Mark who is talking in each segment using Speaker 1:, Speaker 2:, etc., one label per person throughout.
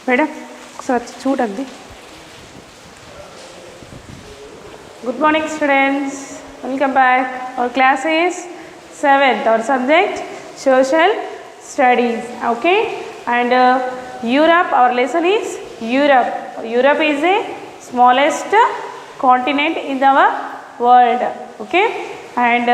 Speaker 1: Madam ఒకసారి చూడండి. Good morning students, welcome back. Our class is 7th. Our subject social studies. Okay, and Europe, our lesson is Europe. Europe is the smallest continent in our world. Okay, and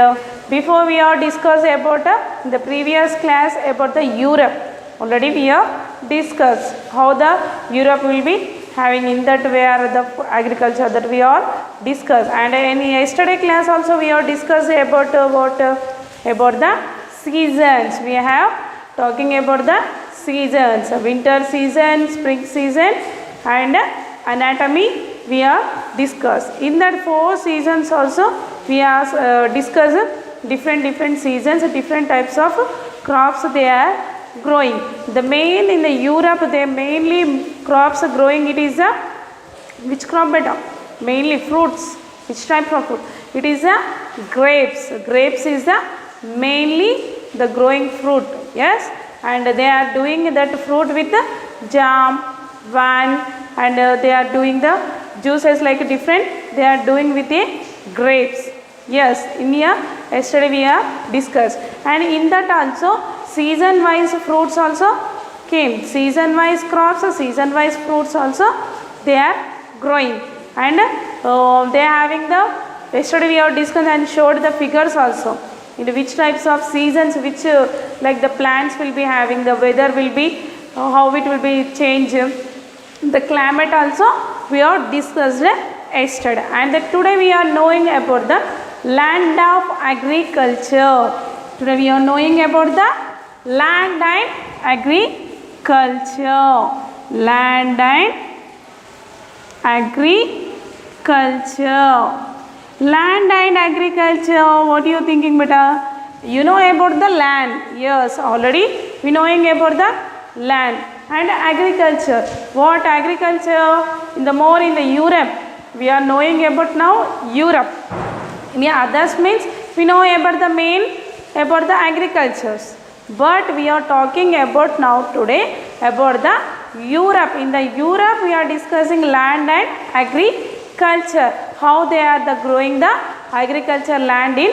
Speaker 1: before we are discussed about the previous class about the Europe. Already we have discussed how the Europe will be having in that way or the agriculture that we are discussed, and in yesterday class also we are discussed about the seasons. We have talking about the seasons, winter season, spring season, and anatomy we are discussed. In that 4 seasons also we are discussed different seasons, different types of crops they are growing. The main in the Europe, they mainly crops growing. It is a which crop better? Mainly fruits. Which type of fruit? It is a grapes. Grapes is the mainly the growing fruit. Yes, and they are doing that fruit with the jam, wine, and they are doing the juices like different. They are doing with the grapes. Yes, in here yesterday we have discussed, and in that also season wise fruits also came. Season wise crops, season wise fruits also they are growing, and they are having the yesterday we have discussed and showed the figures also in which types of seasons which like the plants will be having, the weather will be how it will be change, the climate also we have discussed yesterday, and today we are knowing about the land of agriculture. Today we are knowing about the land and agriculture. Land and agriculture. Land and agriculture. What are you thinking, beta? You know about the land. Yes, already we knowing about the land and agriculture. What agriculture? In the more in the Europe, we are knowing about now Europe. In the others means we know about the main about the agricultures. But we are talking about now today about the Europe. In the Europe we are discussing land and agriculture, how they are the growing the agriculture land in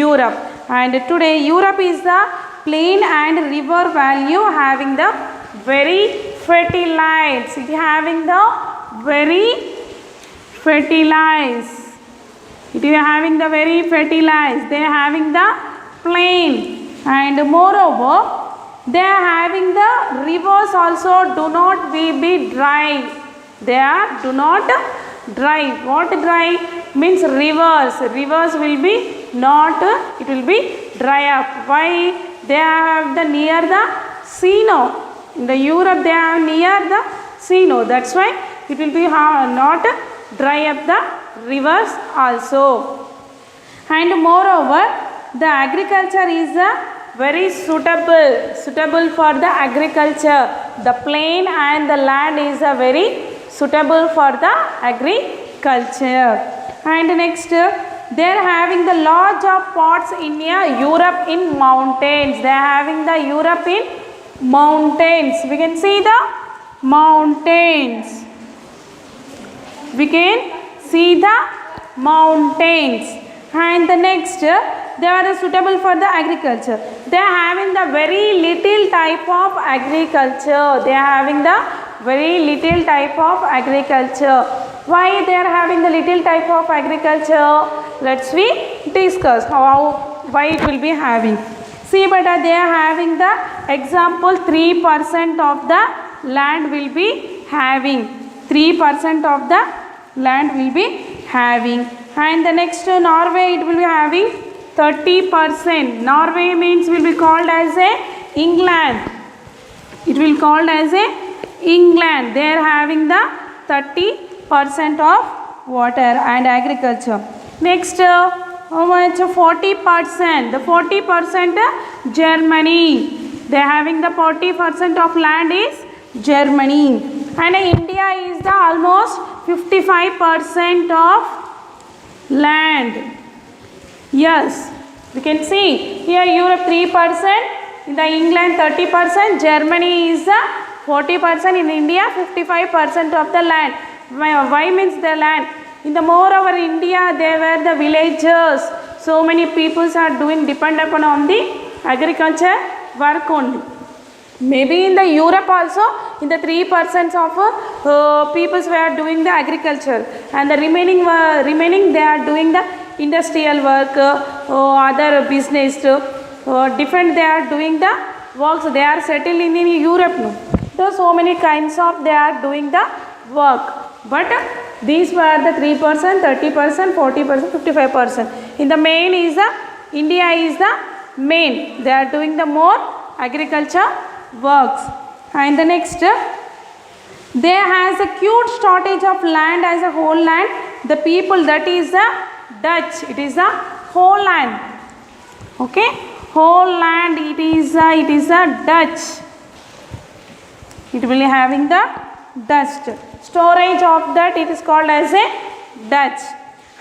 Speaker 1: Europe. And today Europe is the plain and river valley having the very fertilized. It having the very fertilized. It is having the very fertilized. They are having the plain, and moreover they are having the rivers also do not be dry. They are do not dry. What dry means? Rivers. Rivers will be not, it will be dry up. Why? They have the near the sea now. In the Europe they are near the sea now. That's why it will be not dry up the rivers also. And moreover the agriculture is very suitable for the agriculture. The plain and the land is very suitable for the agriculture. And next they are having the large of pots in Europe in mountains. They are having the Europe in mountains. We can see the mountains. We can see the mountains. And the next they are suitable for the agriculture. They are having the very little type of agriculture. They are having the very little type of agriculture. Why they are having the little type of agriculture? Let's we discuss why it will be having. See, but they are having the example 3% of the land will be having. 3% of the land will be having. And the next Norway, it will be having 30%. Norway means will be called as a England. It will called as a England. They are having the 30% of water and agriculture. Next how much? 40%. The 40% Germany. They are having the 40% of land is Germany. And India is the almost 55% of land. Yes, we can see here Europe 3%, in the England 30%, Germany is 40%, in India 55% of the land. Why means the land? In the moreover India, they were the villagers. So many peoples are doing depend upon on the agriculture work only. Maybe in the Europe also, in the 3% of peoples were doing the agriculture, and the remaining they are doing the industrial work, other business, different they are doing the works. They are settled in Europe now. So many kinds of they are doing the work. But these were the 3%, 30%, 40%, 55%. In the main is the India is the main. They are doing the more agriculture works. And the next, there has a huge shortage of land as a whole land. The people, that is the Dutch. It is the whole land. Okay, whole land. It is a Dutch. It will be having the dust. Storage of that, it is called as a Dutch.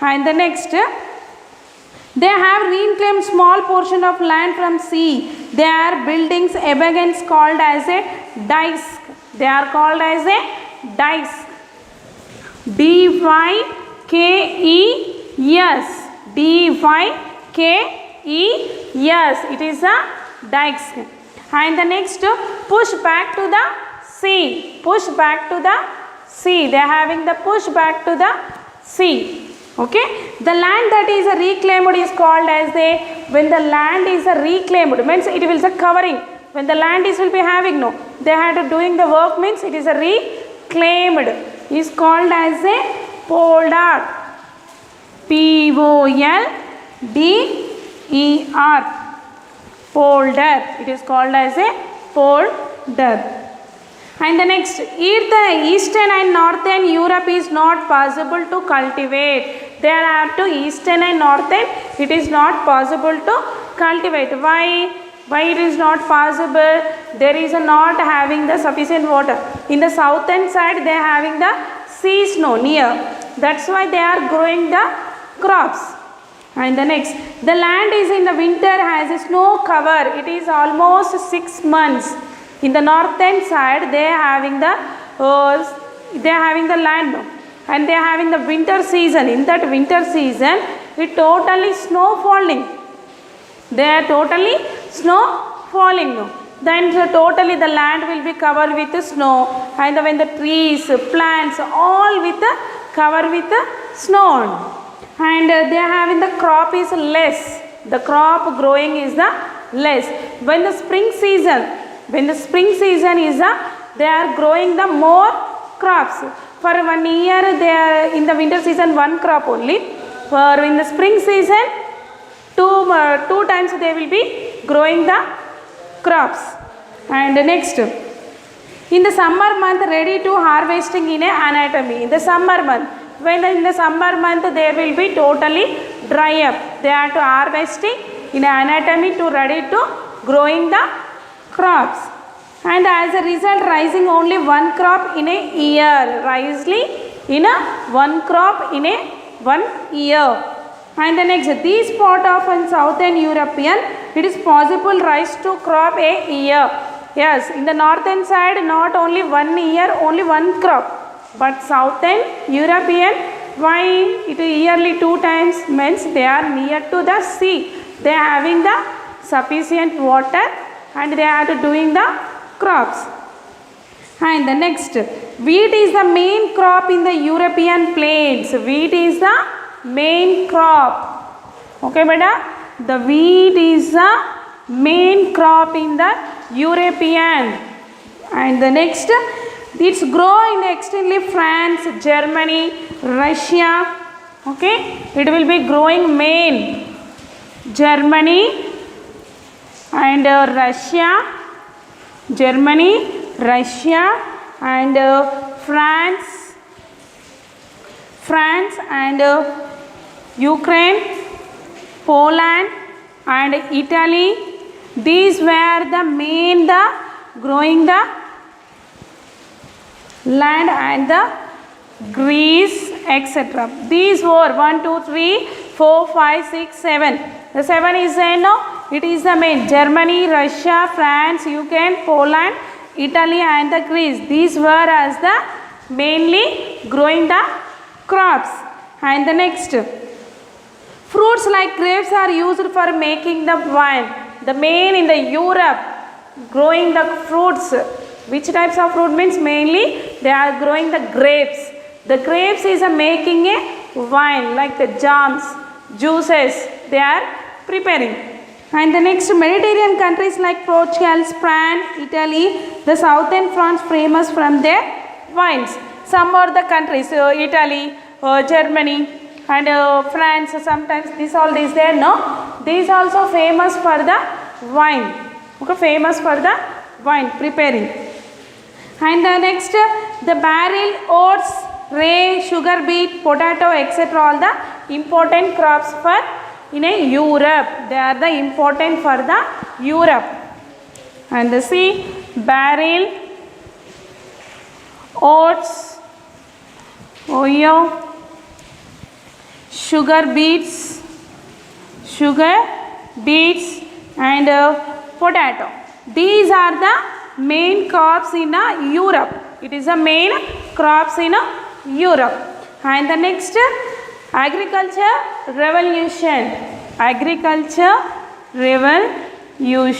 Speaker 1: And the next, they have reclaimed small portion of land from sea. They are buildings abundance called as a dikes. They are called as a dikes. D-Y-K-E-S. D-Y-K-E-S. It is a dikes. And the next, push back to the sea. Push back to the sea. They are having the push back to the sea. Okay, the land that is reclaimed is called as a, when the land is reclaimed means it will be covering. When the land is will be having no, they had to doing the work means it is a reclaimed, is called as a polder. P-O-L-D-E-R. Polder. It is called as a polder. And the next, if the eastern and northern Europe is not possible to cultivate, there are to eastern and northern, it is not possible to cultivate. Why it is not possible? There is not having the sufficient water. In the southern side, they are having the sea snow near. That's why they are growing the crops. And the next, the land is in the winter has a snow cover. It is almost 6 months. In the northern side, they are having the land, and they are having the winter season. In that winter season, it totally snow falling. They are totally snow falling. Then totally the land will be covered with snow, and when the trees, plants, all with the cover with the snow. And they are having the crop is less. The crop growing is the less. When the spring season is they are growing the more crops. For 1 year they are in the winter season one crop only. For in the spring season two times they will be growing the crops. And next, in the summer month ready to harvesting in a anatomy. In the summer month, when in the summer month they will be totally dry up. They are to harvesting in anatomy to ready to growing the crops. And as a result, rising only one crop in a year. Rising in a one crop in a 1 year. And the next, this part of southern European, it is possible rise to crop a year. Yes, in the northern side, not only 1 year, only one crop. But southern European, why it is yearly 2 times means they are near to the sea. They are having the sufficient water, and they are doing the crops. And the next, wheat is the main crop in the European plains. Wheat is the main crop. Okay, beta? The wheat is the main crop in the European. And the next, it's grow in extensively France, Germany, Russia. Okay, it will be growing main Germany and Russia. Germany, Russia, and France and Ukraine, Poland and Italy. These were the main growing the land, and the Greece, etc. These were 1, 2, 3, 4, 5, 6, 7. The 7 is no. It is the main Germany, Russia, France, Ukraine, Poland, Italy and the Greece. These were as the mainly growing the crops. And the next, fruits like grapes are used for making the wine. The main in the Europe growing the fruits. Which types of fruit means mainly they are growing the grapes. The grapes is making a wine like the jams, juices they are preparing. And the next, Mediterranean countries like Portugal, Spain, Italy, the southern France famous from their wines. Some are the countries, Italy, Germany and France, sometimes this all is there, no? These also famous for the wine, okay, famous for the wine preparing. And the next, the barley, oats, rye, sugar beet, potato, etc. all the important crops for in a Europe. They are the important for the Europe. And the see, barley, oats, oyo, sugar beets and potato. These are the main crops in Europe. It is a main crops in Europe. And the next, agriculture revolution. Agriculture revolution.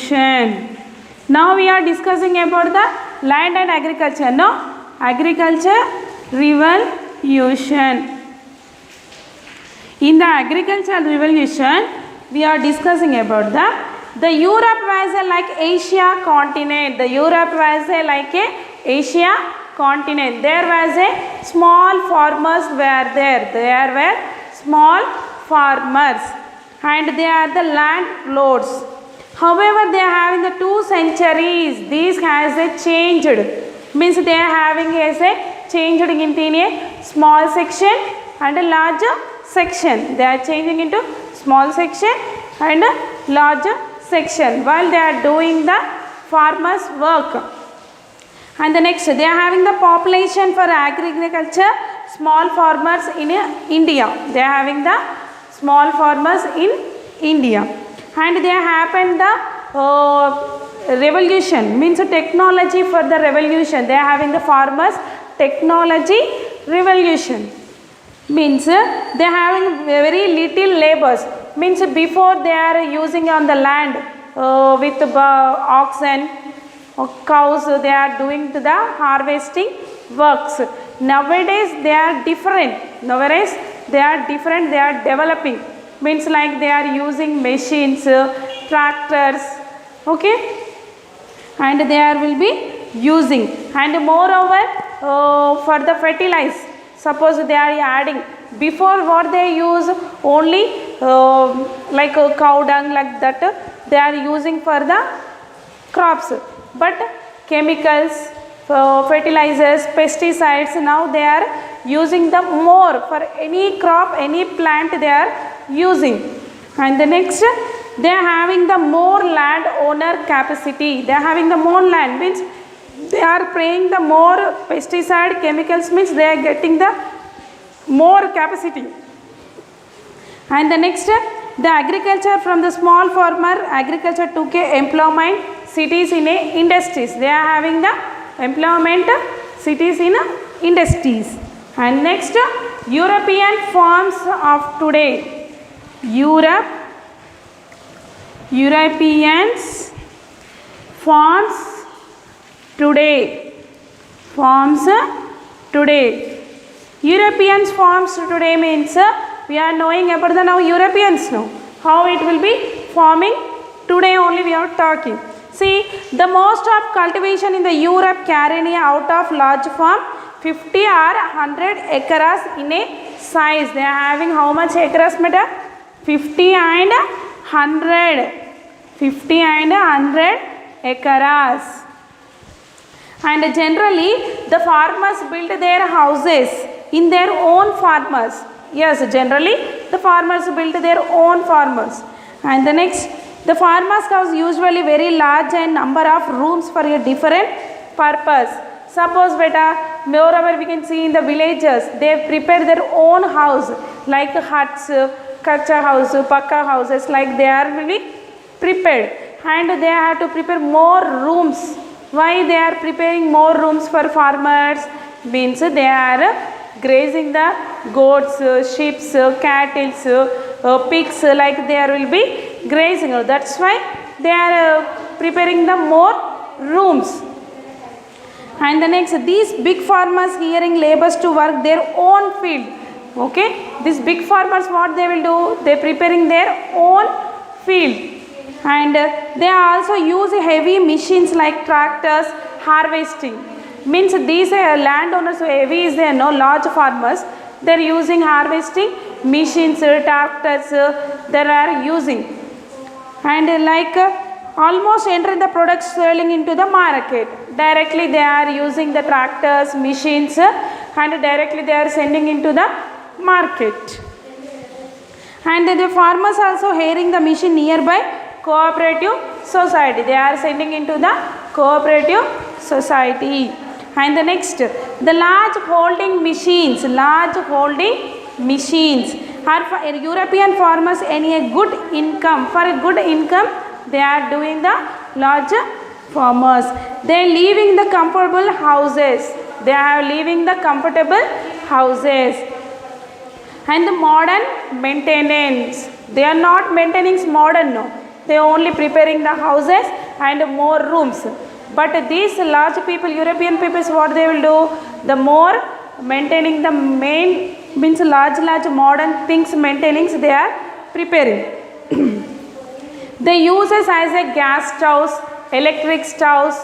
Speaker 1: Now we are discussing about the land and agriculture. No, agriculture revolution. In the agricultural revolution, we are discussing about the Europe was like Asia continent. The Europe was like a Asia continent. There was a small farmers were there. There were small farmers and they are the landlords. However, they are having the 2 centuries. This has a changed. Means they are having as a changed into a small section and a larger section. They are changing into small section and a larger section while they are doing the farmers work. And the next, they are having the population for agriculture, small farmers in India. They are having the small farmers in India. And there happened the revolution, means technology for the revolution. They are having the farmers technology revolution. Means they are having very little labors. Means before they are using on the land with oxen or cows, they are doing the harvesting works. Nowadays they are different. Nowadays they are different. They are developing. Means like they are using machines, tractors, okay, and they are will be using. And moreover, for the fertilize, suppose they are adding. Before what they use only like cow dung like that they are using for the crops, but chemicals, fertilizers, pesticides, now they are using the more for any crop, any plant they are using. And the next, they are having the more land owner capacity. They are having the more land, means they are spraying the more pesticide, chemicals, means they are getting the more capacity. And the next, the agriculture from the small farmer, agriculture took a employment cities in a industries. They are having the employment cities in industries. And next, European farms of today. Europeans farms today. Farms today. Europeans farms today means we are knowing about the now Europeans now. How it will be farming today only we are talking. See, the most of cultivation in the Europe carrying out of large farm 50 or 100 acres in a size. They are having how much acres, madam? 50 and 100. 50 and 100 acres. And generally, the farmers build their houses in their own farmers. Yes, generally, the farmers build their own farmers. And the next, the farmers house usually very large and number of rooms for a different purpose. Suppose beta, moreover we can see in the villages, they prepare their own house like huts, kacha house, pakka houses, like they are really prepared. And they have to prepare more rooms Why they are preparing more rooms for farmers? Means they are grazing the goats, sheep, cattle, pigs, like there will be grazing. That's why they are preparing the more rooms. And the next, these big farmers hearing laborers to work their own field. Okay, these big farmers, what they will do? They preparing their own field. And they also use heavy machines like tractors, harvesting. Means these landowners, heavy is there, no large farmers, they are using harvesting machines, tractors, they are using. And like almost enter the products selling into the market. Directly they are using the tractors, machines, and directly they are sending into the market. And the farmers also hiring the machine nearby cooperative society. They are sending into the cooperative society. And the next, the large holding machines are for European farmers any a good income. For a good income, they are doing the large farmers. They are leaving the comfortable houses. They are leaving the comfortable houses. And the modern maintenance. They are not maintaining modern, no. They are only preparing the houses and more rooms. But these large people, European peoples, what they will do? The more maintaining the main, means large modern things maintaining, they are preparing. They use as a gas stoves, electric stoves,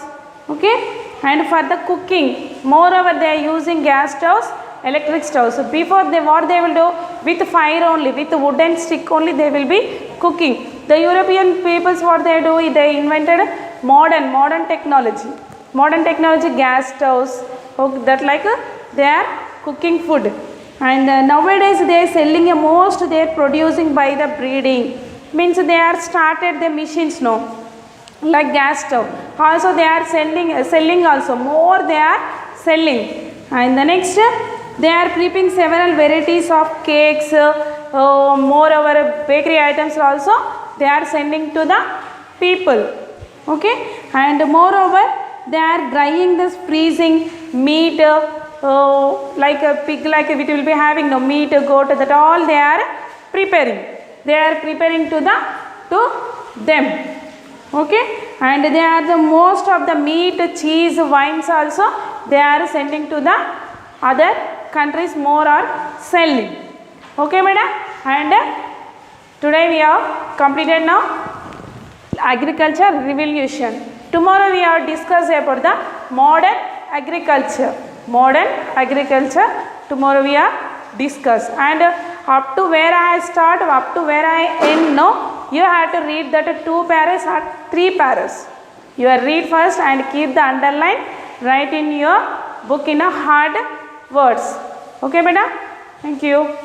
Speaker 1: okay, and for the cooking. Moreover, they are using gas stoves, electric stoves. So before they, what they will do? With fire only, with wooden stick only, they will be cooking. The European peoples, what they do? They invented modern technology. Modern technology, gas stoves, okay, that like they are cooking food. And nowadays they are selling most they are producing by the breeding. Means they are started the machines, no, like gas stove. Also they are selling also, more they are selling. And the next, they are preparing several varieties of cakes, moreover bakery items also they are sending to the people. Okay, and moreover they are drying this freezing meat, like a pig, like it will be having no meat, goat, that all they are preparing. They are preparing to them. Okay, and they are the most of the meat, cheese, wines also they are sending to the other countries, more are selling. Okay, madam. And today we have completed now agriculture revolution. Tomorrow we have discussed about the modern agriculture. Tomorrow we have discussed. And up to where I start, up to where I end now, you have to read that 2 paras or 3 paras. You read first and keep the underline, write in your book in a hard words. Okay, beta? Thank you.